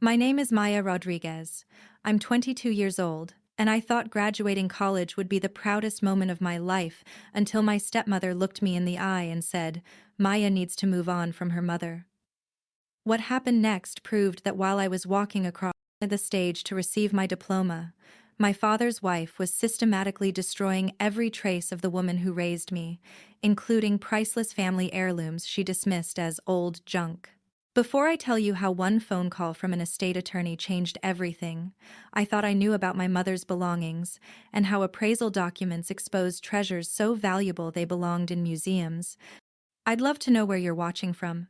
My name is Maya Rodriguez. I'm 22 years old, and I thought graduating college would be the proudest moment of my life until my stepmother looked me in the eye and said, Maya needs to move on from her mother. What happened next proved that while I was walking across the stage to receive my diploma, my father's wife was systematically destroying every trace of the woman who raised me, including priceless family heirlooms she dismissed as old junk. Before I tell you how one phone call from an estate attorney changed everything, I thought I knew about my mother's belongings and how appraisal documents exposed treasures so valuable they belonged in museums. I'd love to know where you're watching from.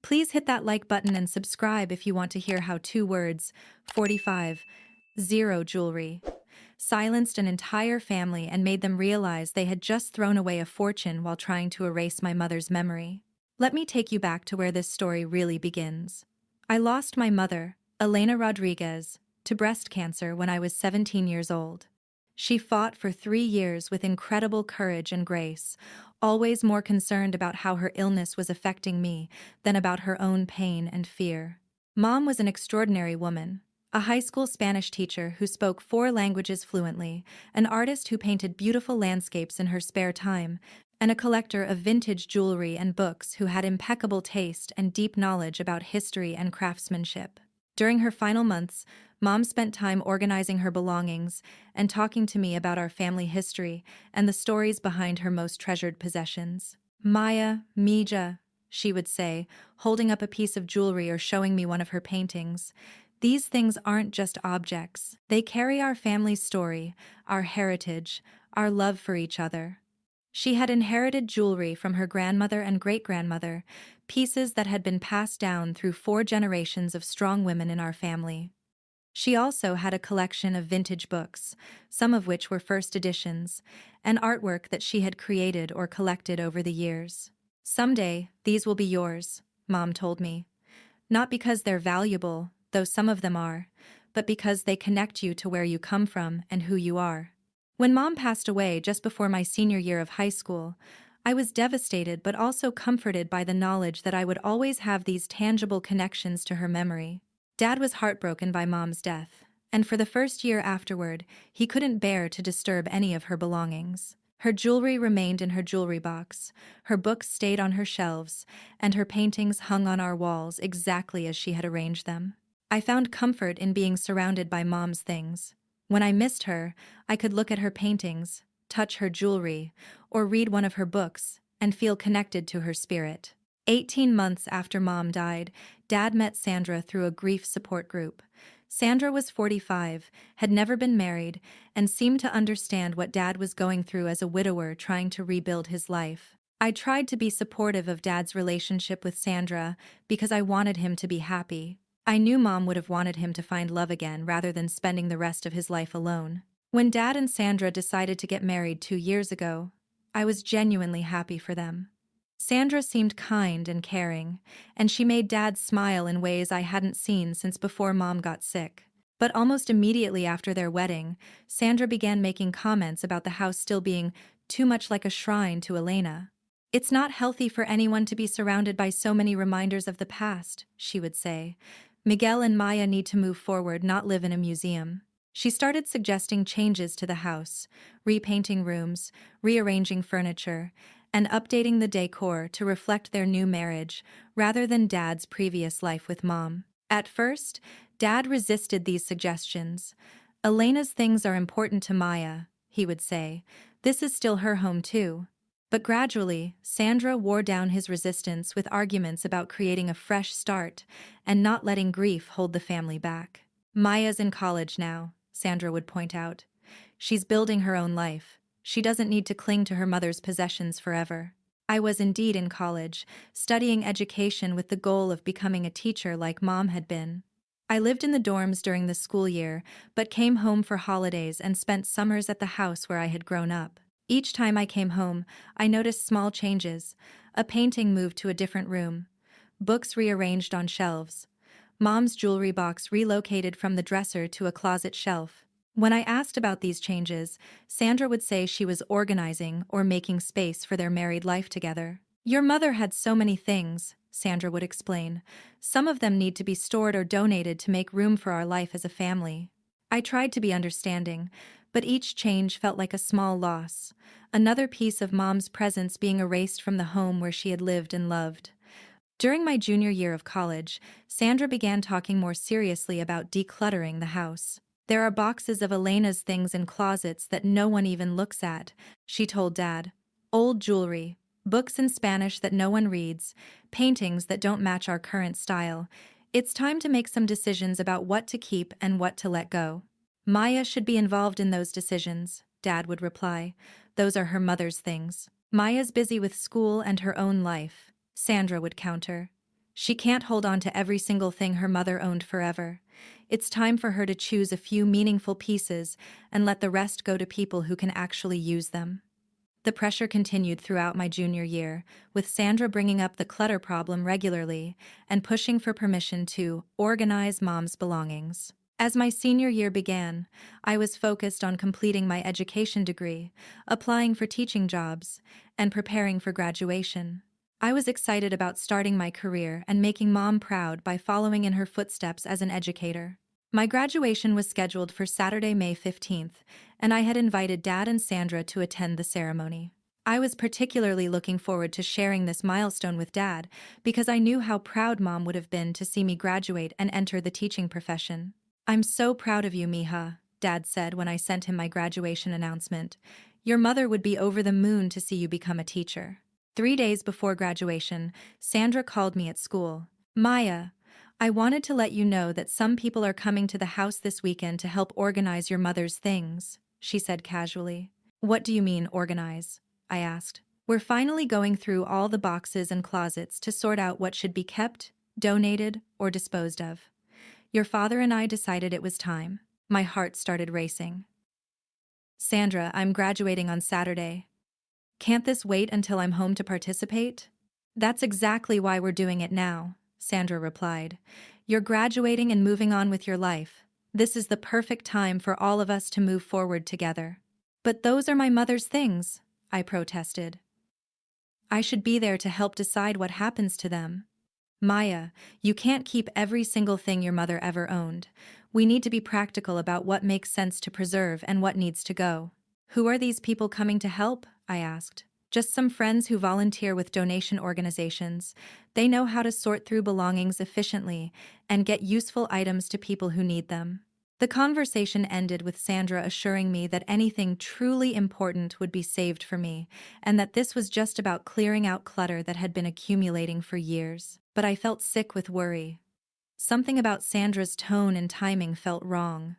Please hit that like button and subscribe if you want to hear how two words, 45, zero jewelry, silenced an entire family and made them realize they had just thrown away a fortune while trying to erase my mother's memory. Let me take you back to where this story really begins. I lost my mother, Elena Rodriguez, to breast cancer when I was 17 years old. She fought for 3 years with incredible courage and grace, always more concerned about how her illness was affecting me than about her own pain and fear. Mom was an extraordinary woman, a high school Spanish teacher who spoke 4 languages fluently, an artist who painted beautiful landscapes in her spare time, and a collector of vintage jewelry and books who had impeccable taste and deep knowledge about history and craftsmanship. During her final months, Mom spent time organizing her belongings and talking to me about our family history and the stories behind her most treasured possessions. Maya, Mija, she would say, holding up a piece of jewelry or showing me one of her paintings. These things aren't just objects. They carry our family's story, our heritage, our love for each other. She had inherited jewelry from her grandmother and great-grandmother, pieces that had been passed down through 4 generations of strong women in our family. She also had a collection of vintage books, some of which were first editions, and artwork that she had created or collected over the years. Someday, these will be yours, Mom told me. Not because they're valuable, though some of them are, but because they connect you to where you come from and who you are. When Mom passed away just before my senior year of high school, I was devastated but also comforted by the knowledge that I would always have these tangible connections to her memory. Dad was heartbroken by Mom's death, and for the first year afterward, he couldn't bear to disturb any of her belongings. Her jewelry remained in her jewelry box, her books stayed on her shelves, and her paintings hung on our walls exactly as she had arranged them. I found comfort in being surrounded by Mom's things. When I missed her, I could look at her paintings, touch her jewelry, or read one of her books and feel connected to her spirit. 18 months after Mom died, Dad met Sandra through a grief support group. Sandra was 45, had never been married, and seemed to understand what Dad was going through as a widower trying to rebuild his life. I tried to be supportive of Dad's relationship with Sandra because I wanted him to be happy. I knew Mom would have wanted him to find love again rather than spending the rest of his life alone. When Dad and Sandra decided to get married 2 years ago, I was genuinely happy for them. Sandra seemed kind and caring, and she made Dad smile in ways I hadn't seen since before Mom got sick. But almost immediately after their wedding, Sandra began making comments about the house still being too much like a shrine to Elena. "It's not healthy for anyone to be surrounded by so many reminders of the past," she would say. "Miguel and Maya need to move forward, not live in a museum." She started suggesting changes to the house, repainting rooms, rearranging furniture, and updating the decor to reflect their new marriage rather than Dad's previous life with Mom. At first, Dad resisted these suggestions. "Elena's things are important to Maya," he would say. "This is still her home too." But gradually, Sandra wore down his resistance with arguments about creating a fresh start and not letting grief hold the family back. "Maya's in college now," Sandra would point out. "She's building her own life. She doesn't need to cling to her mother's possessions forever." I was indeed in college, studying education with the goal of becoming a teacher like Mom had been. I lived in the dorms during the school year, but came home for holidays and spent summers at the house where I had grown up. Each time I came home, I noticed small changes. A painting moved to a different room, books rearranged on shelves, Mom's jewelry box relocated from the dresser to a closet shelf. When I asked about these changes, Sandra would say she was organizing or making space for their married life together. Your mother had so many things, Sandra would explain. Some of them need to be stored or donated to make room for our life as a family. I tried to be understanding, but each change felt like a small loss. Another piece of Mom's presence being erased from the home where she had lived and loved. During my junior year of college, Sandra began talking more seriously about decluttering the house. There are boxes of Elena's things in closets that no one even looks at, she told Dad. Old jewelry, books in Spanish that no one reads, paintings that don't match our current style. It's time to make some decisions about what to keep and what to let go. Maya should be involved in those decisions, Dad would reply. Those are her mother's things. Maya's busy with school and her own life, Sandra would counter. She can't hold on to every single thing her mother owned forever. It's time for her to choose a few meaningful pieces and let the rest go to people who can actually use them. The pressure continued throughout my junior year, with Sandra bringing up the clutter problem regularly and pushing for permission to organize Mom's belongings. As my senior year began, I was focused on completing my education degree, applying for teaching jobs, and preparing for graduation. I was excited about starting my career and making Mom proud by following in her footsteps as an educator. My graduation was scheduled for Saturday, May 15th, and I had invited Dad and Sandra to attend the ceremony. I was particularly looking forward to sharing this milestone with Dad because I knew how proud Mom would have been to see me graduate and enter the teaching profession. "I'm so proud of you, Mija," Dad said when I sent him my graduation announcement. "Your mother would be over the moon to see you become a teacher." 3 days before graduation, Sandra called me at school. "Maya, I wanted to let you know that some people are coming to the house this weekend to help organize your mother's things," she said casually. "What do you mean, organize?" I asked. "We're finally going through all the boxes and closets to sort out what should be kept, donated, or disposed of. Your father and I decided it was time." My heart started racing. "Sandra, I'm graduating on Saturday. Can't this wait until I'm home to participate?" "That's exactly why we're doing it now," Sandra replied. "You're graduating and moving on with your life. This is the perfect time for all of us to move forward together." "But those are my mother's things," I protested. "I should be there to help decide what happens to them." "Maya, you can't keep every single thing your mother ever owned. We need to be practical about what makes sense to preserve and what needs to go." "Who are these people coming to help?" I asked. "Just some friends who volunteer with donation organizations. They know how to sort through belongings efficiently and get useful items to people who need them." The conversation ended with Sandra assuring me that anything truly important would be saved for me, and that this was just about clearing out clutter that had been accumulating for years. But I felt sick with worry. Something about Sandra's tone and timing felt wrong.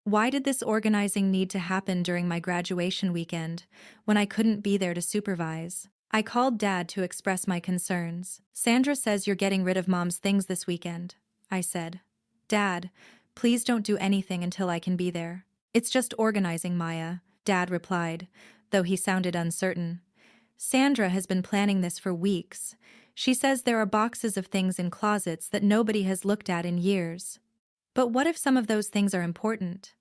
Why did this organizing need to happen during my graduation weekend, when I couldn't be there to supervise? I called Dad to express my concerns. "Sandra says you're getting rid of Mom's things this weekend," I said. "Dad, please don't do anything until I can be there." "It's just organizing, Maya," Dad replied, though he sounded uncertain. "Sandra has been planning this for weeks. She says there are boxes of things in closets that nobody has looked at in years. But what if some of those things are important?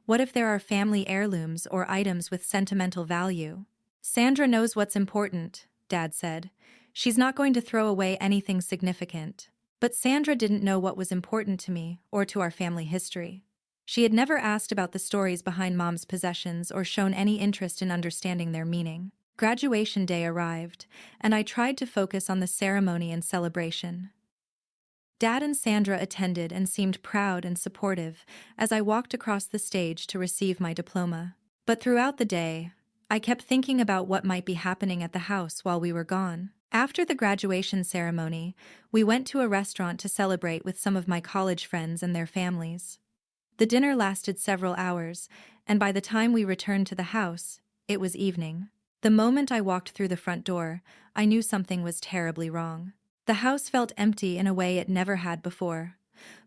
What if there are family heirlooms or items with sentimental value?" "Sandra knows what's important," Dad said. "She's not going to throw away anything significant." But Sandra didn't know what was important to me or to our family history. She had never asked about the stories behind Mom's possessions or shown any interest in understanding their meaning. Graduation day arrived, and I tried to focus on the ceremony and celebration. Dad and Sandra attended and seemed proud and supportive as I walked across the stage to receive my diploma. But throughout the day, I kept thinking about what might be happening at the house while we were gone. After the graduation ceremony, we went to a restaurant to celebrate with some of my college friends and their families. The dinner lasted several hours, and by the time we returned to the house, it was evening. The moment I walked through the front door, I knew something was terribly wrong. The house felt empty in a way it never had before.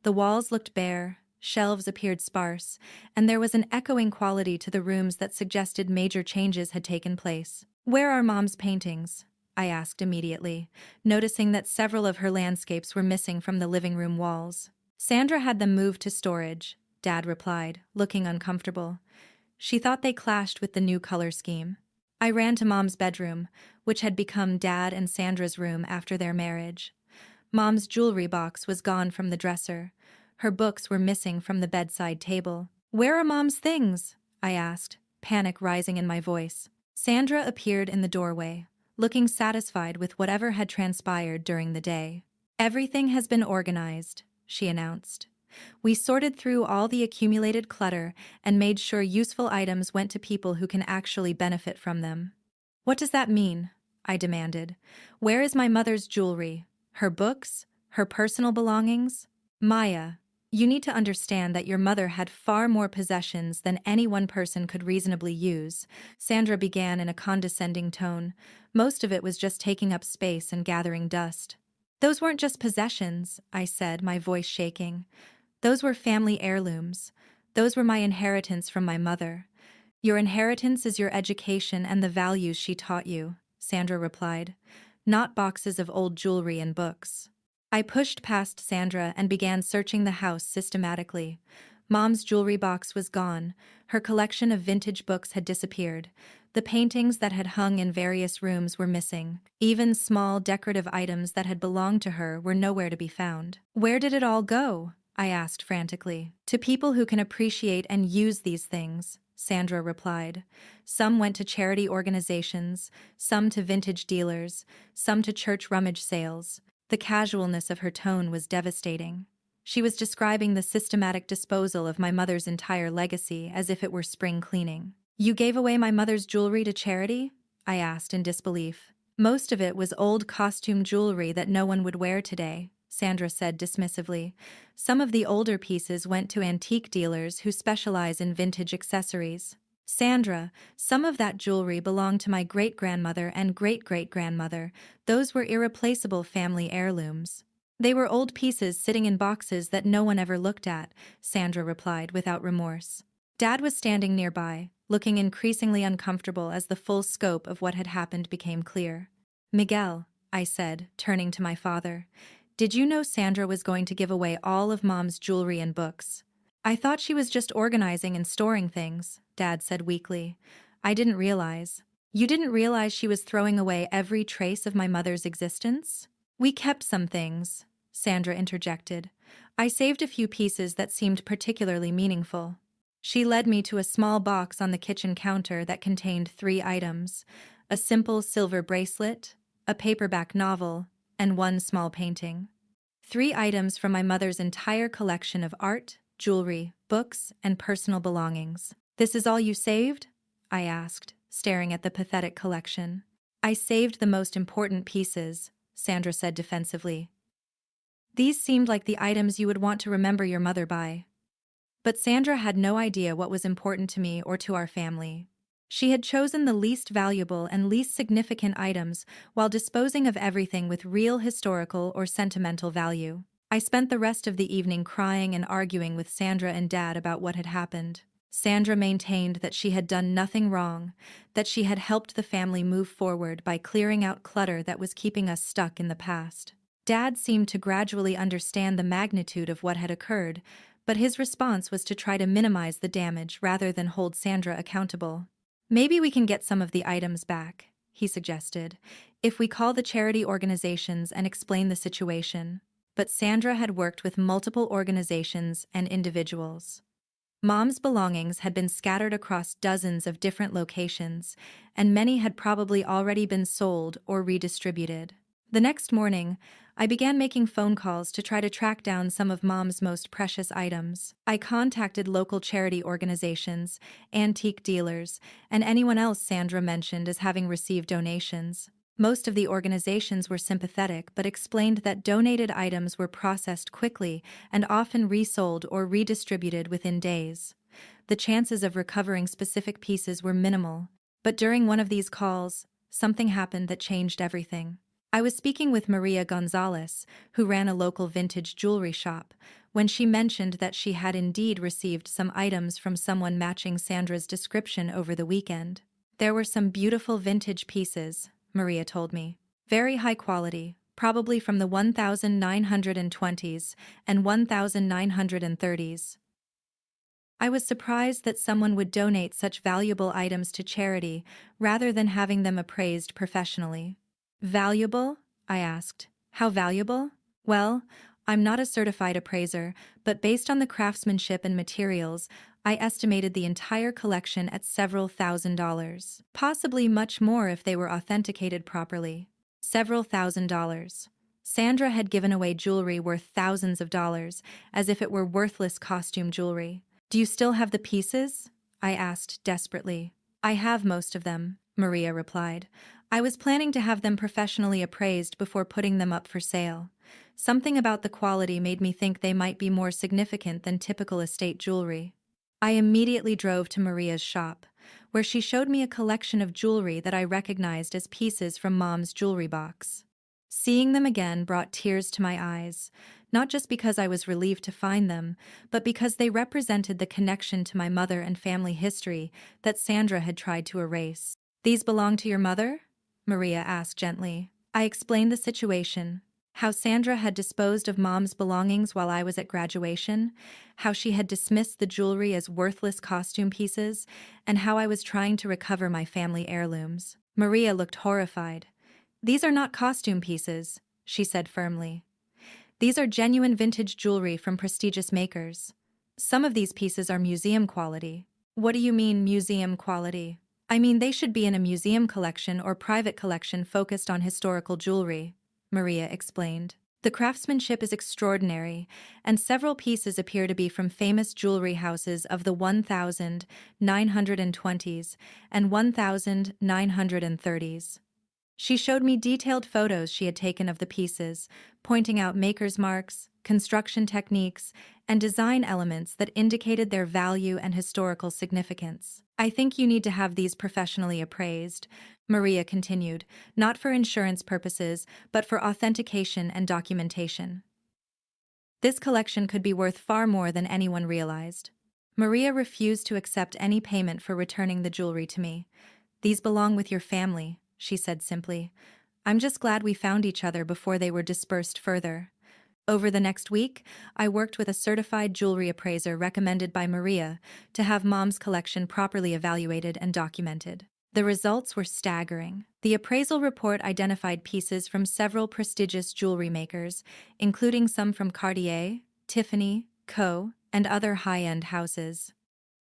The walls looked bare, shelves appeared sparse, and there was an echoing quality to the rooms that suggested major changes had taken place. "Where are Mom's paintings?" I asked immediately, noticing that several of her landscapes were missing from the living room walls. "Sandra had them moved to storage," Dad replied, looking uncomfortable. "She thought they clashed with the new color scheme." I ran to Mom's bedroom, which had become Dad and Sandra's room after their marriage. Mom's jewelry box was gone from the dresser. Her books were missing from the bedside table. "Where are Mom's things?" I asked, panic rising in my voice. Sandra appeared in the doorway, looking satisfied with whatever had transpired during the day. "Everything has been organized," she announced. "We sorted through all the accumulated clutter and made sure useful items went to people who can actually benefit from them." "What does that mean?" I demanded. "Where is my mother's jewelry? Her books? Her personal belongings?" "Maya, you need to understand that your mother had far more possessions than any one person could reasonably use," Sandra began in a condescending tone. "Most of it was just taking up space and gathering dust." "Those weren't just possessions," I said, my voice shaking. "Those were family heirlooms. Those were my inheritance from my mother." "Your inheritance is your education and the values she taught you," Sandra replied. "Not boxes of old jewelry and books." I pushed past Sandra and began searching the house systematically. Mom's jewelry box was gone. Her collection of vintage books had disappeared. The paintings that had hung in various rooms were missing. Even small decorative items that had belonged to her were nowhere to be found. "Where did it all go?" I asked frantically. "To people who can appreciate and use these things," Sandra replied. "Some went to charity organizations, some to vintage dealers, some to church rummage sales." The casualness of her tone was devastating. She was describing the systematic disposal of my mother's entire legacy as if it were spring cleaning. "You gave away my mother's jewelry to charity?" I asked in disbelief. "Most of it was old costume jewelry that no one would wear today," Sandra said dismissively. "Some of the older pieces went to antique dealers who specialize in vintage accessories." "Sandra, some of that jewelry belonged to my great-grandmother and great-great-grandmother. Those were irreplaceable family heirlooms." "They were old pieces sitting in boxes that no one ever looked at," Sandra replied without remorse. Dad was standing nearby, looking increasingly uncomfortable as the full scope of what had happened became clear. "Miguel," I said, turning to my father, "did you know Sandra was going to give away all of Mom's jewelry and books?" "I thought she was just organizing and storing things," Dad said weakly. "I didn't realize." "You didn't realize she was throwing away every trace of my mother's existence?" "We kept some things," Sandra interjected. "I saved a few pieces that seemed particularly meaningful." She led me to a small box on the kitchen counter that contained 3 items: a simple silver bracelet, a paperback novel, and 1 small painting. 3 items from my mother's entire collection of art, jewelry, books, and personal belongings. "This is all you saved?" I asked, staring at the pathetic collection. "I saved the most important pieces," Sandra said defensively. "These seemed like the items you would want to remember your mother by." But Sandra had no idea what was important to me or to our family. She had chosen the least valuable and least significant items while disposing of everything with real historical or sentimental value. I spent the rest of the evening crying and arguing with Sandra and Dad about what had happened. Sandra maintained that she had done nothing wrong, that she had helped the family move forward by clearing out clutter that was keeping us stuck in the past. Dad seemed to gradually understand the magnitude of what had occurred, but his response was to try to minimize the damage rather than hold Sandra accountable. "Maybe we can get some of the items back," he suggested, "if we call the charity organizations and explain the situation." But Sandra had worked with multiple organizations and individuals. Mom's belongings had been scattered across dozens of different locations, and many had probably already been sold or redistributed. The next morning, I began making phone calls to try to track down some of Mom's most precious items. I contacted local charity organizations, antique dealers, and anyone else Sandra mentioned as having received donations. Most of the organizations were sympathetic but explained that donated items were processed quickly and often resold or redistributed within days. The chances of recovering specific pieces were minimal. But during one of these calls, something happened that changed everything. I was speaking with Maria Gonzalez, who ran a local vintage jewelry shop, when she mentioned that she had indeed received some items from someone matching Sandra's description over the weekend. "There were some beautiful vintage pieces," Maria told me. "Very high quality, probably from the 1920s and 1930s. I was surprised that someone would donate such valuable items to charity rather than having them appraised professionally. Valuable? I asked. How valuable? Well, I'm not a certified appraiser, but based on the craftsmanship and materials, I estimated the entire collection at several $1,000s. Possibly much more if they were authenticated properly. Several $1,000s. Sandra had given away jewelry worth thousands of dollars, as if it were worthless costume jewelry. Do you still have the pieces? I asked desperately. I have most of them, Maria replied. I was planning to have them professionally appraised before putting them up for sale. Something about the quality made me think they might be more significant than typical estate jewelry. I immediately drove to Maria's shop, where she showed me a collection of jewelry that I recognized as pieces from Mom's jewelry box. Seeing them again brought tears to my eyes, not just because I was relieved to find them, but because they represented the connection to my mother and family history that Sandra had tried to erase. These belong to your mother? Maria asked gently. I explained the situation. How Sandra had disposed of Mom's belongings while I was at graduation, how she had dismissed the jewelry as worthless costume pieces, and how I was trying to recover my family heirlooms. Maria looked horrified. These are not costume pieces, she said firmly. These are genuine vintage jewelry from prestigious makers. Some of these pieces are museum quality. What do you mean, museum quality? I mean, they should be in a museum collection or private collection focused on historical jewelry, Maria explained. The craftsmanship is extraordinary, and several pieces appear to be from famous jewelry houses of the 1920s and 1930s. She showed me detailed photos she had taken of the pieces, pointing out maker's marks, construction techniques, and design elements that indicated their value and historical significance. I think you need to have these professionally appraised, Maria continued, not for insurance purposes, but for authentication and documentation. This collection could be worth far more than anyone realized. Maria refused to accept any payment for returning the jewelry to me. These belong with your family, she said simply. I'm just glad we found each other before they were dispersed further. Over the next week, I worked with a certified jewelry appraiser recommended by Maria to have Mom's collection properly evaluated and documented. The results were staggering. The appraisal report identified pieces from several prestigious jewelry makers, including some from Cartier, Tiffany, Co., and other high-end houses.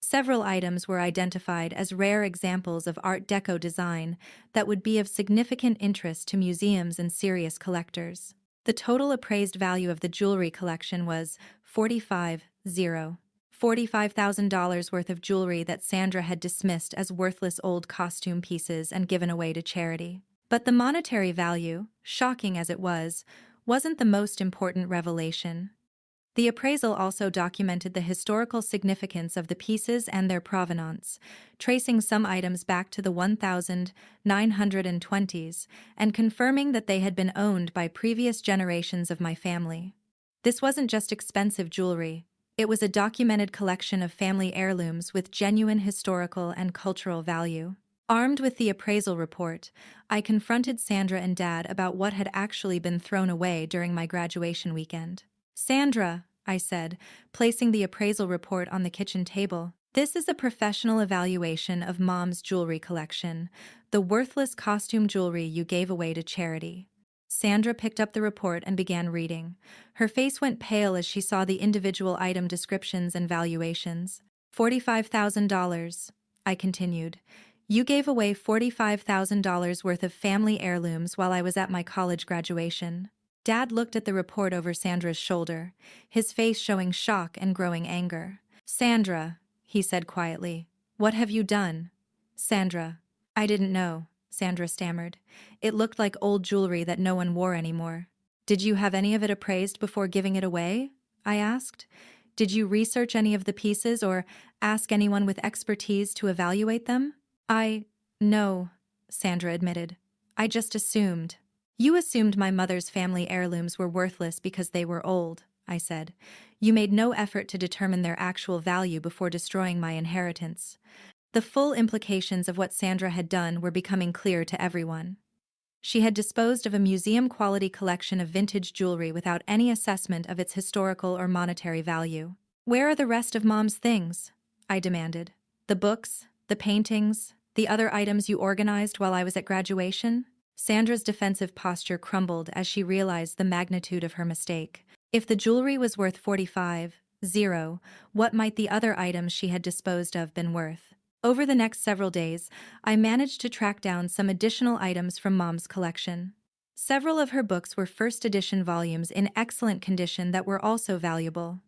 Several items were identified as rare examples of Art Deco design that would be of significant interest to museums and serious collectors. The total appraised value of the jewelry collection was $45,000 worth of jewelry that Sandra had dismissed as worthless old costume pieces and given away to charity. But the monetary value, shocking as it was, wasn't the most important revelation. The appraisal also documented the historical significance of the pieces and their provenance, tracing some items back to the 1920s and confirming that they had been owned by previous generations of my family. This wasn't just expensive jewelry, it was a documented collection of family heirlooms with genuine historical and cultural value. Armed with the appraisal report, I confronted Sandra and Dad about what had actually been thrown away during my graduation weekend. Sandra, I said, placing the appraisal report on the kitchen table. This is a professional evaluation of Mom's jewelry collection, the worthless costume jewelry you gave away to charity. Sandra picked up the report and began reading. Her face went pale as she saw the individual item descriptions and valuations. $45,000, I continued. You gave away $45,000 worth of family heirlooms while I was at my college graduation. Dad looked at the report over Sandra's shoulder, his face showing shock and growing anger. Sandra, he said quietly, what have you done? Sandra, I didn't know, Sandra stammered. It looked like old jewelry that no one wore anymore. Did you have any of it appraised before giving it away? I asked. Did you research any of the pieces or ask anyone with expertise to evaluate them? No, Sandra admitted. I just assumed. You assumed my mother's family heirlooms were worthless because they were old, I said. You made no effort to determine their actual value before destroying my inheritance. The full implications of what Sandra had done were becoming clear to everyone. She had disposed of a museum-quality collection of vintage jewelry without any assessment of its historical or monetary value. Where are the rest of Mom's things? I demanded. The books, the paintings, the other items you organized while I was at graduation? Sandra's defensive posture crumbled as she realized the magnitude of her mistake. If the jewelry was worth 45,000, what might the other items she had disposed of been worth? Over the next several days, I managed to track down some additional items from Mom's collection. Several of her books were first edition volumes in excellent condition that were also valuable.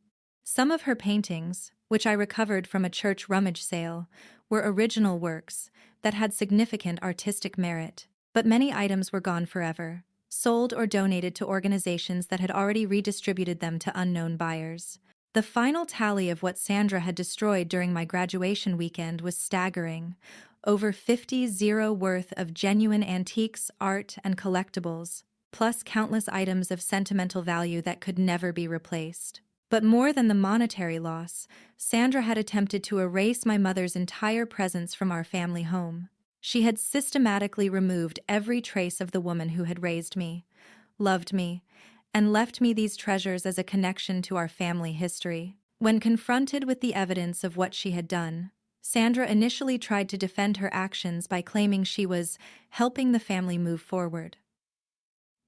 Some of her paintings, which I recovered from a church rummage sale, were original works that had significant artistic merit. But many items were gone forever, sold or donated to organizations that had already redistributed them to unknown buyers. The final tally of what Sandra had destroyed during my graduation weekend was staggering. Over 50,000 worth of genuine antiques, art, and collectibles, plus countless items of sentimental value that could never be replaced. But more than the monetary loss, Sandra had attempted to erase my mother's entire presence from our family home. She had systematically removed every trace of the woman who had raised me, loved me, and left me these treasures as a connection to our family history. When confronted with the evidence of what she had done, Sandra initially tried to defend her actions by claiming she was helping the family move forward.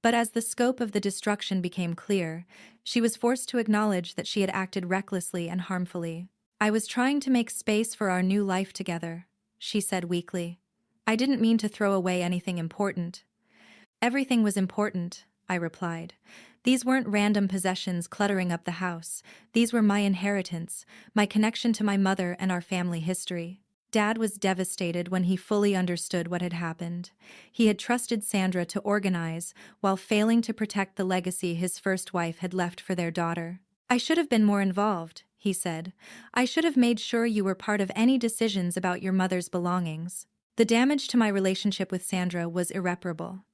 But as the scope of the destruction became clear, she was forced to acknowledge that she had acted recklessly and harmfully. "I was trying to make space for our new life together," she said weakly. "I didn't mean to throw away anything important." "Everything was important," I replied. "These weren't random possessions cluttering up the house. These were my inheritance, my connection to my mother and our family history." Dad was devastated when he fully understood what had happened. He had trusted Sandra to organize while failing to protect the legacy his first wife had left for their daughter. "I should have been more involved," he said. "I should have made sure you were part of any decisions about your mother's belongings." The damage to my relationship with Sandra was irreparable.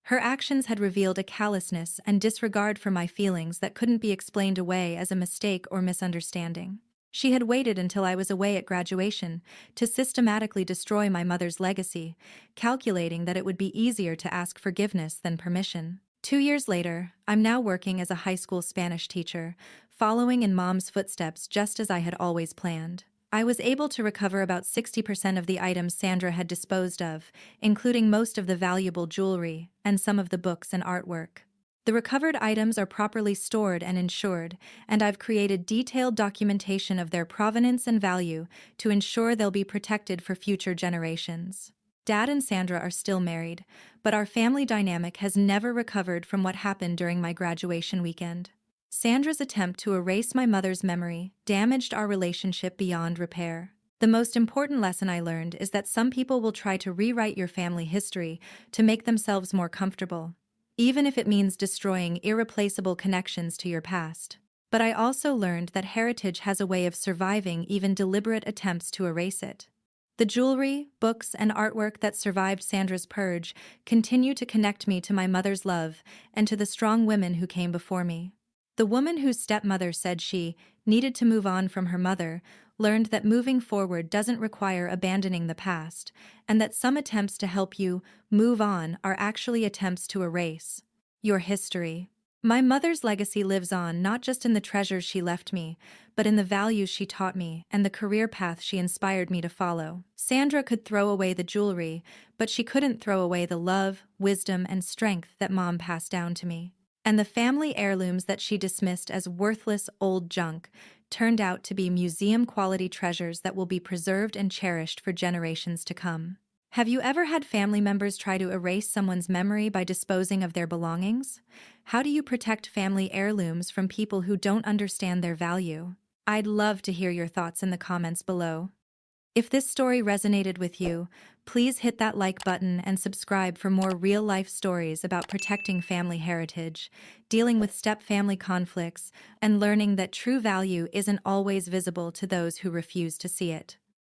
Her actions had revealed a callousness and disregard for my feelings that couldn't be explained away as a mistake or misunderstanding. She had waited until I was away at graduation to systematically destroy my mother's legacy, calculating that it would be easier to ask forgiveness than permission. 2 years later, I'm now working as a high school Spanish teacher, following in Mom's footsteps just as I had always planned. I was able to recover about 60% of the items Sandra had disposed of, including most of the valuable jewelry and some of the books and artwork. The recovered items are properly stored and insured, and I've created detailed documentation of their provenance and value to ensure they'll be protected for future generations. Dad and Sandra are still married, but our family dynamic has never recovered from what happened during my graduation weekend. Sandra's attempt to erase my mother's memory damaged our relationship beyond repair. The most important lesson I learned is that some people will try to rewrite your family history to make themselves more comfortable, even if it means destroying irreplaceable connections to your past. But I also learned that heritage has a way of surviving even deliberate attempts to erase it. The jewelry, books, and artwork that survived Sandra's purge continue to connect me to my mother's love and to the strong women who came before me. The woman whose stepmother said she needed to move on from her mother learned that moving forward doesn't require abandoning the past, and that some attempts to help you move on are actually attempts to erase your history. My mother's legacy lives on not just in the treasures she left me, but in the values she taught me and the career path she inspired me to follow. Sandra could throw away the jewelry, but she couldn't throw away the love, wisdom, and strength that Mom passed down to me. And the family heirlooms that she dismissed as worthless old junk turned out to be museum-quality treasures that will be preserved and cherished for generations to come. Have you ever had family members try to erase someone's memory by disposing of their belongings? How do you protect family heirlooms from people who don't understand their value? I'd love to hear your thoughts in the comments below. If this story resonated with you, please hit that like button and subscribe for more real-life stories about protecting family heritage, dealing with step-family conflicts, and learning that true value isn't always visible to those who refuse to see it.